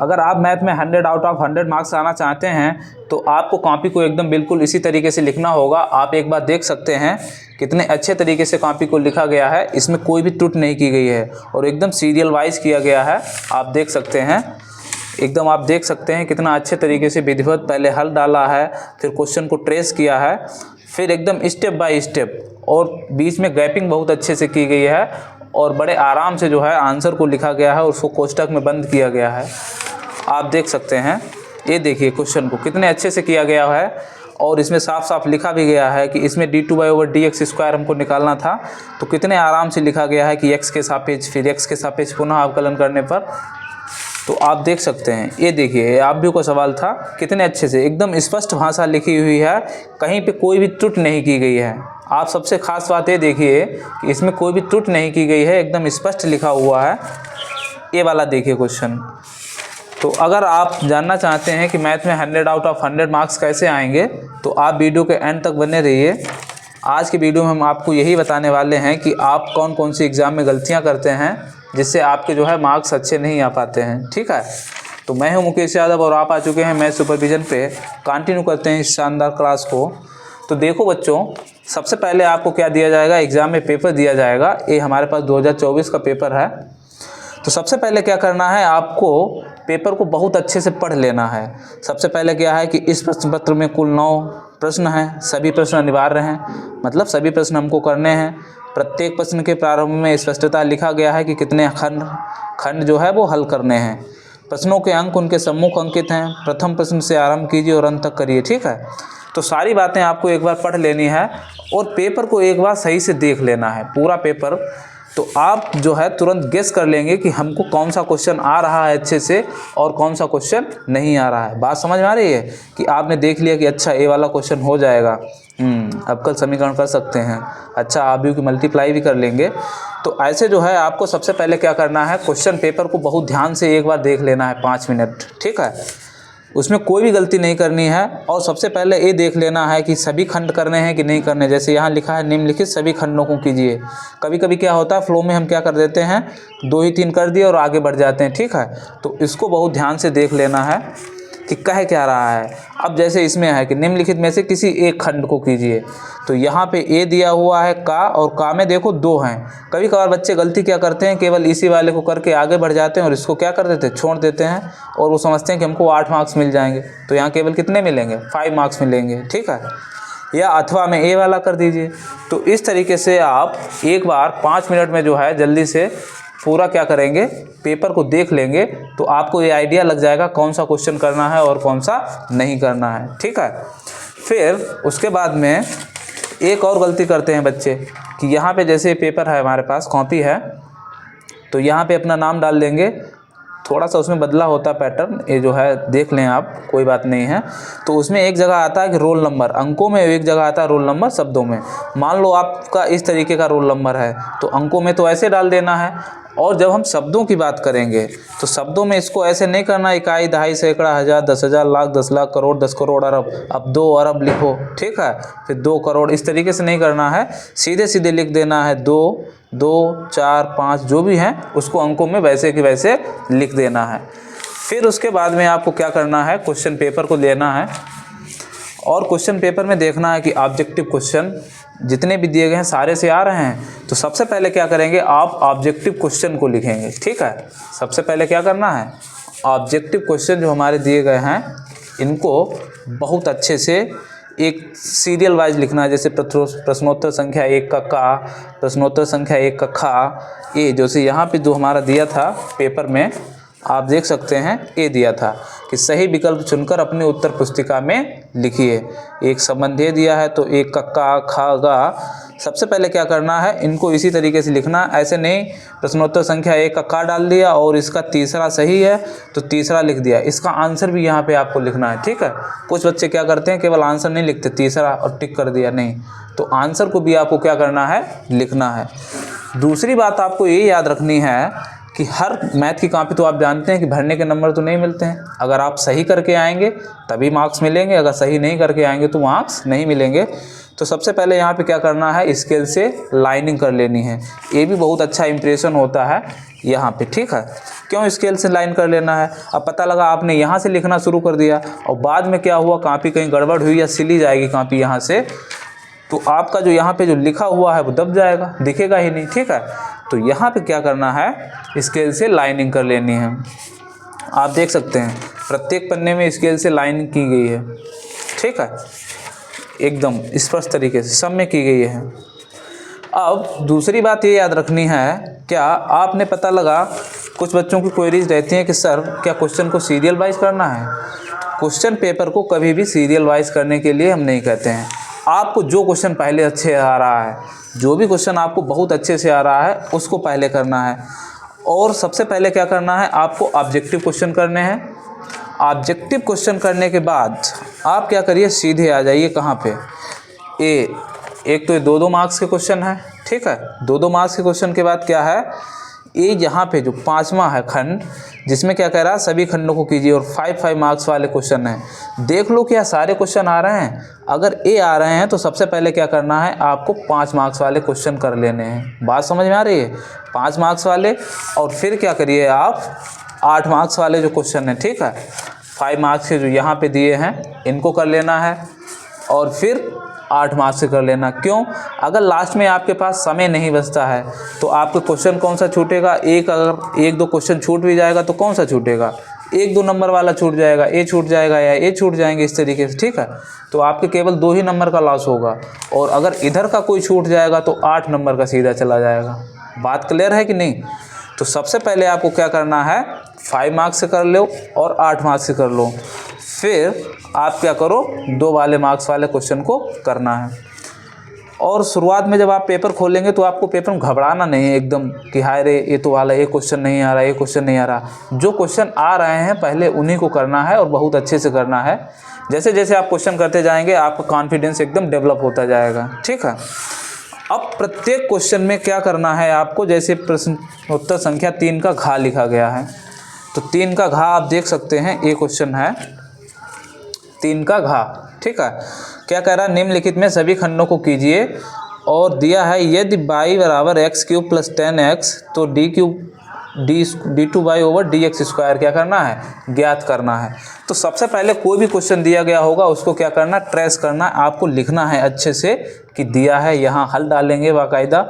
अगर आप मैथ में 100 आउट ऑफ 100 मार्क्स लाना चाहते हैं तो आपको कॉपी को एकदम बिल्कुल इसी तरीके से लिखना होगा। आप एक बार देख सकते हैं कितने अच्छे तरीके से कॉपी को लिखा गया है, इसमें कोई भी त्रुटि नहीं की गई है और एकदम सीरियल वाइज किया गया है। आप देख सकते हैं एकदम, आप देख सकते हैं कितना अच्छे तरीके से विधिवत पहले हल डाला है, फिर क्वेश्चन को ट्रेस किया है, फिर एकदम स्टेप बाय स्टेप, और बीच में गैपिंग बहुत अच्छे से की गई है और बड़े आराम से जो है आंसर को लिखा गया है और उसको कोष्टक में बंद किया गया है। आप देख सकते हैं, ये देखिए क्वेश्चन को कितने अच्छे से किया गया है और इसमें साफ साफ लिखा भी गया है कि इसमें d2/dx² हमको निकालना था, तो कितने आराम से लिखा गया है कि x के सापेक्ष फिर x के सापेक्ष पुनः अवकलन करने पर। तो आप देख सकते हैं, ये देखिए आप भी को सवाल था, कितने अच्छे से एकदम स्पष्ट भाषा लिखी हुई है, कहीं पे कोई भी त्रुटि नहीं की गई है। आप सबसे खास बात ये देखिए कि इसमें कोई भी त्रुटि नहीं की गई है, एकदम स्पष्ट लिखा हुआ है। ये वाला देखिए क्वेश्चन। तो अगर आप जानना चाहते हैं कि मैथ में 100 आउट ऑफ 100 मार्क्स कैसे आएंगे तो आप वीडियो के एंड तक बने रहिए। आज की वीडियो में हम आपको यही बताने वाले हैं कि आप कौन कौन सी एग्ज़ाम में गलतियां करते हैं जिससे आपके जो है मार्क्स अच्छे नहीं आ पाते हैं। ठीक है, तो मैं हूं मुकेश यादव और आप आ चुके हैं मैथ सुपरविजन पे। कंटिन्यू करते हैं इस शानदार क्लास को। तो देखो बच्चों, सबसे पहले आपको क्या दिया जाएगा, एग्ज़ाम में पेपर दिया जाएगा। ये हमारे पास 2024 का पेपर है। तो सबसे पहले क्या करना है, आपको पेपर को बहुत अच्छे से पढ़ लेना है। सबसे पहले क्या है कि इस प्रश्न पत्र में कुल 9 प्रश्न हैं, सभी प्रश्न अनिवार्य हैं, मतलब सभी प्रश्न हमको करने हैं। प्रत्येक प्रश्न के प्रारंभ में स्पष्टता लिखा गया है कि कितने खंड जो है वो हल करने हैं। प्रश्नों के अंक उनके सम्मुख अंकित हैं। प्रथम प्रश्न से आरंभ कीजिए और अंत तक करिए। ठीक है, तो सारी बातें आपको एक बार पढ़ लेनी है और पेपर को एक बार सही से देख लेना है, पूरा पेपर। तो आप जो है तुरंत गेस कर लेंगे कि हमको कौन सा क्वेश्चन आ रहा है अच्छे से और कौन सा क्वेश्चन नहीं आ रहा है। बात समझ में आ रही है कि आपने देख लिया कि अच्छा ये वाला क्वेश्चन हो जाएगा, अवकल समीकरण कर सकते हैं, अच्छा आप भी मल्टीप्लाई भी कर लेंगे। तो ऐसे जो है आपको सबसे पहले क्या करना है, क्वेश्चन पेपर को बहुत ध्यान से एक बार देख लेना है 5 मिनट। ठीक है, उसमें कोई भी गलती नहीं करनी है और सबसे पहले ये देख लेना है कि सभी खंड करने हैं कि नहीं करने। जैसे यहाँ लिखा है निम्नलिखित सभी खंडों को कीजिए। कभी कभी क्या होता है फ्लो में हम क्या कर देते हैं, 2 ही 3 कर दिए और आगे बढ़ जाते हैं। ठीक है, तो इसको बहुत ध्यान से देख लेना है कि कह क्या रहा है। अब जैसे इसमें है कि निम्नलिखित में से किसी एक खंड को कीजिए, तो यहाँ पे ए दिया हुआ है का, और का में देखो 2 हैं। कभी कभार बच्चे गलती क्या करते हैं, केवल इसी वाले को करके आगे बढ़ जाते हैं और इसको क्या कर देते हैं, छोड़ देते हैं और वो समझते हैं कि हमको 8 मार्क्स मिल जाएंगे। तो यहाँ केवल कितने मिलेंगे, 5 मार्क्स मिलेंगे। ठीक है, या अथवा में ए वाला कर दीजिए। तो इस तरीके से आप एक बार 5 मिनट में जो है जल्दी से पूरा क्या करेंगे, पेपर को देख लेंगे, तो आपको ये आइडिया लग जाएगा कौन सा क्वेश्चन करना है और कौन सा नहीं करना है। ठीक है, फिर उसके बाद में एक और गलती करते हैं बच्चे कि यहाँ पे जैसे पेपर है, हमारे पास कॉपी है, तो यहाँ पे अपना नाम डाल देंगे। थोड़ा सा उसमें बदला होता है पैटर्न, ये जो है देख लें आप, कोई बात नहीं है। तो उसमें एक जगह आता है कि रोल नंबर अंकों में, एक जगह आता है रोल नंबर शब्दों में। मान लो आपका इस तरीके का रोल नंबर है तो अंकों में तो ऐसे डाल देना है, और जब हम शब्दों की बात करेंगे तो शब्दों में इसको ऐसे नहीं करना, इकाई, दहाई, सैकड़ा, हज़ार, 10,000, लाख, 10 लाख, करोड़, 10 करोड़, अरब। अब 2 अरब लिखो, ठीक है, फिर 2 करोड़, इस तरीके से नहीं करना है। सीधे सीधे लिख देना है 2, 2, 4, 5 जो भी हैं उसको अंकों में वैसे कि वैसे लिख देना है। फिर उसके बाद में आपको क्या करना है, क्वेश्चन पेपर को लेना है और क्वेश्चन पेपर में देखना है कि ऑब्जेक्टिव क्वेश्चन जितने भी दिए गए हैं सारे से आ रहे हैं। तो सबसे पहले क्या करेंगे, आप ऑब्जेक्टिव क्वेश्चन को लिखेंगे। ठीक है, सबसे पहले क्या करना है, ऑब्जेक्टिव क्वेश्चन जो हमारे दिए गए हैं इनको बहुत अच्छे से एक सीरियल वाइज लिखना है। जैसे प्रश्नोत्तर संख्या 1 का का, प्रश्नोत्तर संख्या 1 का खा। ये जैसे यहाँ पे जो हमारा दिया था पेपर में, आप देख सकते हैं ये दिया था कि सही विकल्प चुनकर अपनी उत्तर पुस्तिका में लिखिए। एक संबंध दिया है तो 1 का का, खा, गा। सबसे पहले क्या करना है, इनको इसी तरीके से लिखना, ऐसे नहीं प्रश्नोत्तर संख्या 1 का डाल दिया और इसका तीसरा सही है तो तीसरा लिख दिया। इसका आंसर भी यहाँ पे आपको लिखना है। ठीक है, कुछ बच्चे क्या करते हैं, केवल आंसर नहीं लिखते, तीसरा और टिक कर दिया, नहीं, तो आंसर को भी आपको क्या करना है, लिखना है। दूसरी बात आपको ये याद रखनी है कि हर मैथ की कॉपी तो आप जानते हैं कि भरने के नंबर तो नहीं मिलते हैं। अगर आप सही करके आएंगे तभी मार्क्स मिलेंगे, अगर सही नहीं करके आएंगे तो मार्क्स नहीं मिलेंगे। तो सबसे पहले यहाँ पे क्या करना है, स्केल से लाइनिंग कर लेनी है। ये भी बहुत अच्छा इंप्रेशन होता है यहाँ पे, ठीक है। क्यों स्केल से लाइन कर लेना है? अब पता लगा आपने यहाँ से लिखना शुरू कर दिया और बाद में क्या हुआ, कॉपी कहीं गड़बड़ हुई या सिली जाएगी कॉपी यहाँ से, तो आपका जो यहाँ पे जो लिखा हुआ है वो दब जाएगा, दिखेगा ही नहीं, ठीक है। तो यहाँ पे क्या करना है, स्केल से लाइनिंग कर लेनी है। आप देख सकते हैं प्रत्येक पन्ने में स्केल से लाइन की गई है, ठीक है, एकदम स्पष्ट तरीके से सब में की गई है। अब दूसरी बात ये याद रखनी है, क्या आपने पता लगा कुछ बच्चों की क्वेरीज रहती हैं कि सर क्या क्वेश्चन को सीरियल वाइज करना है? क्वेश्चन पेपर को कभी भी सीरियल वाइज करने के लिए हम नहीं कहते हैं। आपको जो क्वेश्चन पहले अच्छे आ रहा है, जो भी क्वेश्चन आपको बहुत अच्छे से आ रहा है उसको पहले करना है। और सबसे पहले क्या करना है, आपको ऑब्जेक्टिव क्वेश्चन करने हैं। ऑब्जेक्टिव क्वेश्चन करने के बाद आप क्या करिए, सीधे आ जाइए कहाँ पे, एक तो ये 2-2 मार्क्स के क्वेश्चन है, ठीक है। 2-2 मार्क्स के क्वेश्चन के बाद क्या है, ये यहाँ पे जो 5वां है खंड, जिसमें क्या कह रहा है, सभी खंडों को कीजिए और 5 मार्क्स वाले क्वेश्चन हैं। देख लो क्या सारे क्वेश्चन आ रहे हैं। अगर ए आ रहे हैं तो सबसे पहले क्या करना है, आपको 5 मार्क्स वाले क्वेश्चन कर लेने हैं। बात समझ में आ रही है? 5 मार्क्स वाले, और फिर क्या करिए आप 8 मार्क्स वाले जो क्वेश्चन हैं, ठीक है, 5 मार्क्स के जो यहाँ पे दिए हैं इनको कर लेना है और फिर 8 मार्क्स से कर लेना। क्यों? अगर लास्ट में आपके पास समय नहीं बचता है तो आपके क्वेश्चन कौन सा छूटेगा, अगर 1-2 क्वेश्चन छूट भी जाएगा तो कौन सा छूटेगा, 1-2 नंबर वाला छूट जाएगा, ए छूट जाएगा या ए छूट जाएंगे, इस तरीके से, ठीक है। तो आपके केवल 2 ही नंबर का लॉस होगा और अगर इधर का कोई छूट जाएगा तो 8 नंबर का सीधा चला जाएगा। बात क्लियर है कि नहीं? तो सबसे पहले आपको क्या करना है, 5 मार्क्स से कर लो और 8 मार्क्स से कर लो, फिर आप क्या करो, 2 वाले मार्क्स वाले क्वेश्चन को करना है। और शुरुआत में जब आप पेपर खोलेंगे तो आपको पेपर में घबराना नहीं है एकदम कि हाय रे ये तो वाला, ये क्वेश्चन नहीं आ रहा, ये क्वेश्चन नहीं आ रहा। जो क्वेश्चन आ रहे हैं पहले उन्हीं को करना है और बहुत अच्छे से करना है। जैसे जैसे आप क्वेश्चन करते जाएंगे आपका कॉन्फिडेंस एकदम डेवलप होता जाएगा, ठीक है। अब प्रत्येक क्वेश्चन में क्या करना है आपको, जैसे प्रश्न उत्तर संख्या 3 का घ लिखा गया है, तो 3 का घ आप देख सकते हैं, ये क्वेश्चन है 3 का घ, ठीक है। क्या कह रहा है, निम्नलिखित में सभी खंडों को कीजिए और दिया है यदि y बराबर x³ + 10x तो d2y/dx² क्या करना है, ज्ञात करना है। तो सबसे पहले कोई भी क्वेश्चन दिया गया होगा उसको क्या करना, ट्रेस करना, आपको लिखना है अच्छे से कि दिया है, यहाँ हल डालेंगे बाकायदा,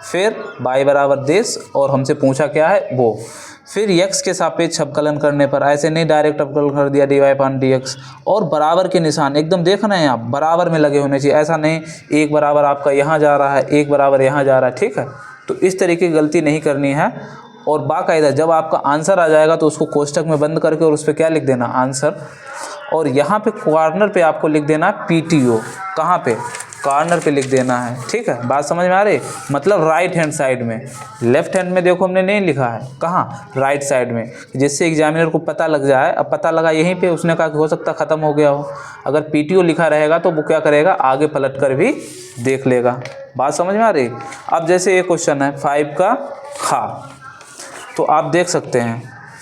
फिर y बराबर देश और हमसे पूछा क्या है वो, फिर x के सापेक्ष अवकलन करने पर, ऐसे नहीं डायरेक्ट अवकलन कर दिया dy/dx, और बराबर के निशान एकदम देखना है, आप बराबर में लगे होने चाहिए, ऐसा नहीं 1 बराबर आपका यहाँ जा रहा है, 1 बराबर यहाँ जा रहा है, ठीक है। तो इस तरीके की गलती नहीं करनी है। और बाकायदा जब आपका आंसर आ जाएगा तो उसको कोष्टक में बंद करके और उस पर क्या लिख देना, आंसर, और यहाँ पे कॉर्नर पे आपको लिख देना PTO, कहाँ पे, कॉर्नर पे लिख देना है, ठीक है। बात समझ में आ रही, मतलब राइट हैंड साइड में, लेफ्ट हैंड में देखो हमने नहीं लिखा है, कहाँ, राइट साइड में, जिससे एग्जामिनर को पता लग जाए। अब पता लगा यहीं पे, उसने कहा कि हो सकता ख़त्म हो गया हो, अगर PTO लिखा रहेगा तो वो क्या करेगा, आगे पलट कर भी देख लेगा। बात समझ में आ रही। अब जैसे ये क्वेश्चन है 5 का ख, तो आप देख सकते हैं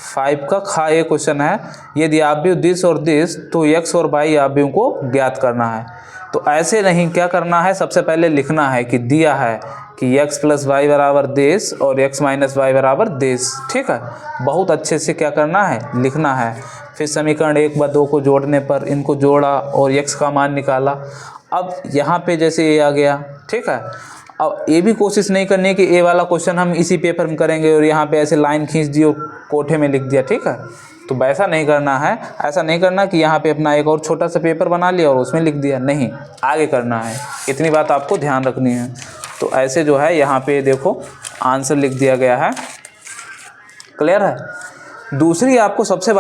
5 का ख ये क्वेश्चन है, यदि आव्यूह दिस और दिस तो x और y आव्यूह को ज्ञात करना है। तो ऐसे नहीं, क्या करना है, सबसे पहले लिखना है कि दिया है कि x + y बराबर देश और x - y बराबर देश, ठीक है। बहुत अच्छे से क्या करना है, लिखना है। फिर समीकरण 1 व 2 को जोड़ने पर इनको जोड़ा और x का मान निकाला। अब यहाँ पे जैसे ये आ गया, ठीक है। अब ये भी कोशिश नहीं करनी है कि ए वाला क्वेश्चन हम इसी पेपर में करेंगे और यहाँ पे ऐसे लाइन खींच दी और कोठे में लिख दिया, ठीक है। तो वैसा नहीं करना है, ऐसा नहीं करना कि यहाँ पे अपना एक और छोटा सा पेपर बना लिया और उसमें लिख दिया, नहीं, आगे करना है। इतनी बात आपको ध्यान रखनी है। तो ऐसे जो है यहाँ पे देखो आंसर लिख दिया गया है, क्लियर है। दूसरी आपको सबसे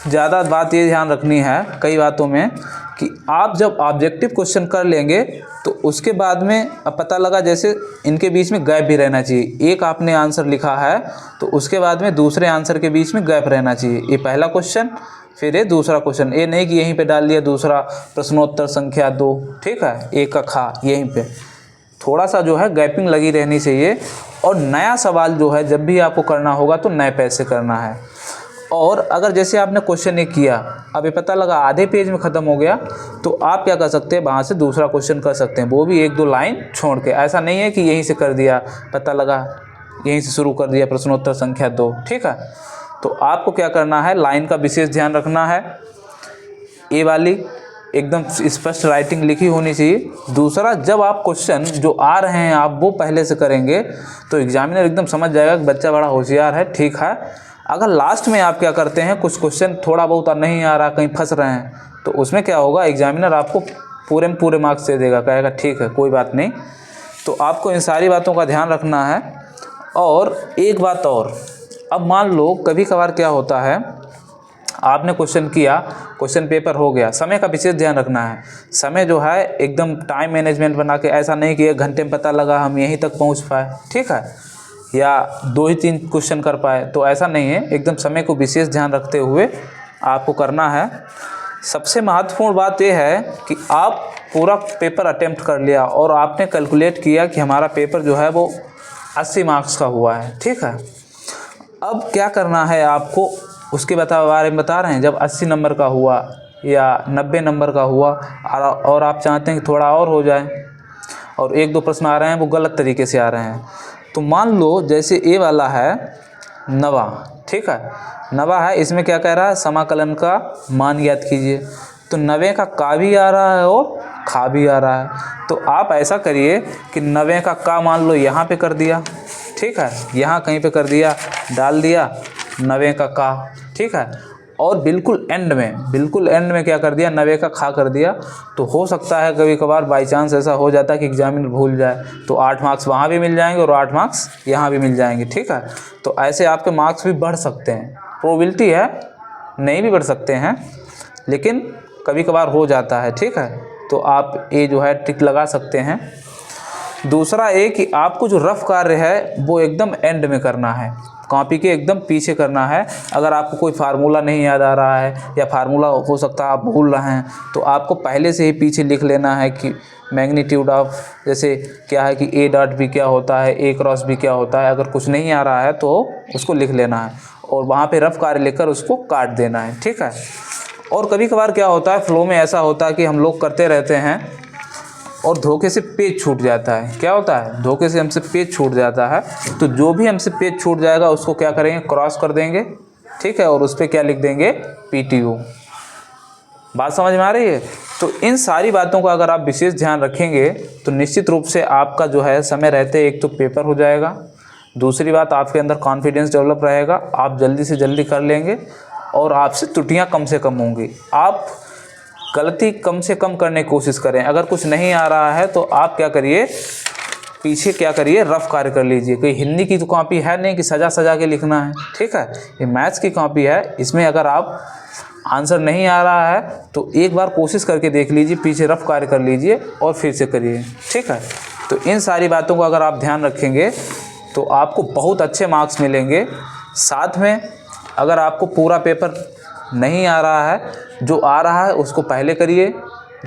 ज़्यादा बात ये ध्यान रखनी है कई बातों में कि आप जब ऑब्जेक्टिव क्वेश्चन कर लेंगे तो उसके बाद में अब पता लगा जैसे इनके बीच में गैप भी रहना चाहिए। एक आपने आंसर लिखा है तो उसके बाद में दूसरे आंसर के बीच में गैप रहना चाहिए। ये पहला क्वेश्चन, फिर ये दूसरा क्वेश्चन, ये नहीं कि यहीं पे डाल दिया दूसरा प्रश्नोत्तर संख्या 2, ठीक है, 1 का खा, यहीं पे थोड़ा सा जो है गैपिंग लगी रहनी चाहिए। और नया सवाल जो है जब भी आपको करना होगा तो नए पैसे करना है। और अगर जैसे आपने क्वेश्चन एक किया, अब ये पता लगा आधे पेज में ख़त्म हो गया, तो आप क्या कर सकते हैं, वहाँ से दूसरा क्वेश्चन कर सकते हैं, वो भी 1-2 लाइन छोड़ के। ऐसा नहीं है कि यहीं से कर दिया, पता लगा यहीं से शुरू कर दिया प्रश्नोत्तर संख्या 2, ठीक है। तो आपको क्या करना है, लाइन का विशेष ध्यान रखना है, ए वाली एकदम स्पष्ट राइटिंग लिखी होनी चाहिए। दूसरा, जब आप क्वेश्चन जो आ रहे हैं आप वो पहले से करेंगे तो एग्जामिनर एकदम समझ जाएगा कि बच्चा बड़ा होशियार है, ठीक है। अगर लास्ट में आप क्या करते हैं, कुछ क्वेश्चन थोड़ा बहुत नहीं आ रहा, कहीं फंस रहे हैं, तो उसमें क्या होगा, एग्जामिनर आपको पूरे में पूरे मार्क्स दे देगा, कहेगा ठीक है कोई बात नहीं। तो आपको इन सारी बातों का ध्यान रखना है। और एक बात और, अब मान लो कभी कभार क्या होता है, आपने क्वेश्चन किया, क्वेश्चन पेपर हो गया, समय का विशेष ध्यान रखना है। समय जो है एकदम टाइम मैनेजमेंट बना के, ऐसा नहीं कि 1 घंटे में पता लगा हम यहीं तक पहुंच पाए, ठीक है, या 2 ही 3 क्वेश्चन कर पाए, तो ऐसा नहीं है। एकदम समय को विशेष ध्यान रखते हुए आपको करना है। सबसे महत्वपूर्ण बात यह है कि आप पूरा पेपर अटेम्प्ट कर लिया और आपने कैलकुलेट किया कि हमारा पेपर जो है वो 80 मार्क्स का हुआ है, ठीक है। अब क्या करना है आपको, उसके बारे में बता रहे हैं। जब 80 नंबर का हुआ या 90 नंबर का हुआ और आप चाहते हैं कि थोड़ा और हो जाए, और 1-2 प्रश्न आ रहे हैं वो गलत तरीके से आ रहे हैं, तो मान लो जैसे ए वाला है नवा, ठीक है, नवा है, इसमें क्या कह रहा है, समाकलन का मान ज्ञात कीजिए। तो 90 का का भी आ रहा है और खा भी आ रहा है। तो आप ऐसा करिए कि 90 का मान लो यहाँ पे कर दिया, ठीक है, यहाँ कहीं पे कर दिया, डाल दिया 90 का, ठीक है। और बिल्कुल एंड में क्या कर दिया, 90 का खा कर दिया। तो हो सकता है कभी कभार बाई चांस ऐसा हो जाता है कि एग्जामिनर भूल जाए, तो 8 मार्क्स वहाँ भी मिल जाएंगे और 8 मार्क्स यहाँ भी मिल जाएंगे, ठीक है। तो ऐसे आपके मार्क्स भी बढ़ सकते हैं, प्रोबेबिलिटी है, नहीं भी बढ़ सकते हैं, लेकिन कभी कभार हो जाता है, ठीक है। तो आप ये जो है टिक लगा सकते हैं। दूसरा ये कि आपको जो रफ कार्य है वो एकदम एंड में करना है, कॉपी के एकदम पीछे करना है। अगर आपको कोई फार्मूला नहीं याद आ रहा है या फार्मूला हो सकता है आप भूल रहे हैं, तो आपको पहले से ही पीछे लिख लेना है कि मैग्नीट्यूड ऑफ, जैसे क्या है कि ए डॉट बी क्या होता है, ए क्रॉस बी क्या होता है। अगर कुछ नहीं आ रहा है तो उसको लिख लेना है और वहाँ पे रफ कार्य लिखकर उसको काट देना है, ठीक है। और कभी कभार क्या होता है, फ्लो में ऐसा होता है कि हम लोग करते रहते हैं और धोखे से पेज छूट जाता है। क्या होता है, धोखे से हमसे पेज छूट जाता है। तो जो भी हमसे पेज छूट जाएगा उसको क्या करेंगे, क्रॉस कर देंगे, ठीक है, और उस पर क्या लिख देंगे, PTO। बात समझ में आ रही है। तो इन सारी बातों का अगर आप विशेष ध्यान रखेंगे तो निश्चित रूप से आपका जो है समय रहते एक तो पेपर हो जाएगा, दूसरी बात आपके अंदर कॉन्फिडेंस डेवलप रहेगा, आप जल्दी से जल्दी कर लेंगे और आपसे त्रुटियाँ कम से कम होंगी। आप गलती कम से कम करने की कोशिश करें। अगर कुछ नहीं आ रहा है तो आप क्या करिए, पीछे क्या करिए, रफ कार्य कर लीजिए। कोई हिंदी की तो कॉपी है नहीं कि सजा के लिखना है, ठीक है, ये मैथ्स की कॉपी है। इसमें अगर आप आंसर नहीं आ रहा है तो एक बार कोशिश करके देख लीजिए, पीछे रफ कार्य कर लीजिए और फिर से करिए, ठीक है। तो इन सारी बातों को अगर आप ध्यान रखेंगे तो आपको बहुत अच्छे मार्क्स मिलेंगे। साथ में अगर आपको पूरा पेपर नहीं आ रहा है, जो आ रहा है उसको पहले करिए,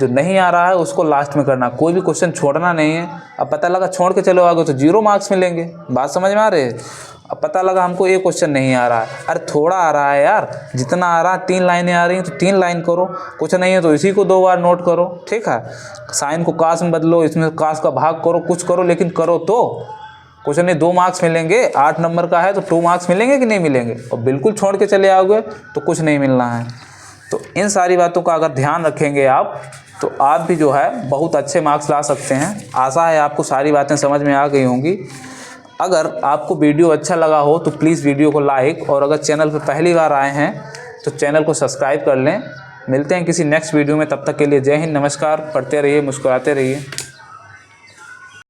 जो नहीं आ रहा है उसको लास्ट में करना। कोई भी क्वेश्चन छोड़ना नहीं है। अब पता लगा छोड़ के चलो आगे तो 0 मार्क्स मिलेंगे। बात समझ में आ रही है। अब पता लगा हमको एक क्वेश्चन नहीं आ रहा है, अरे थोड़ा आ रहा है यार, जितना आ रहा है 3 लाइनें आ रही हैं तो 3 लाइन करो, कुछ नहीं है तो इसी को 2 बार नोट करो, ठीक है। साइन को काश में बदलो, इसमें काश का भाग करो, कुछ करो, लेकिन करो तो कुछ नहीं। 2 मार्क्स मिलेंगे, 8 नंबर का है तो 2 मार्क्स मिलेंगे कि नहीं मिलेंगे। और बिल्कुल छोड़ के चले आओगे तो कुछ नहीं मिलना है। तो इन सारी बातों का अगर ध्यान रखेंगे आप तो आप भी जो है बहुत अच्छे मार्क्स ला सकते हैं। आशा है आपको सारी बातें समझ में आ गई होंगी। अगर आपको वीडियो अच्छा लगा हो तो प्लीज़ वीडियो को लाइक, और अगर चैनल पर पहली बार आए हैं तो चैनल को सब्सक्राइब कर लें। मिलते हैं किसी नेक्स्ट वीडियो में, तब तक के लिए जय हिंद, नमस्कार। पढ़ते रहिए, मुस्कुराते रहिए।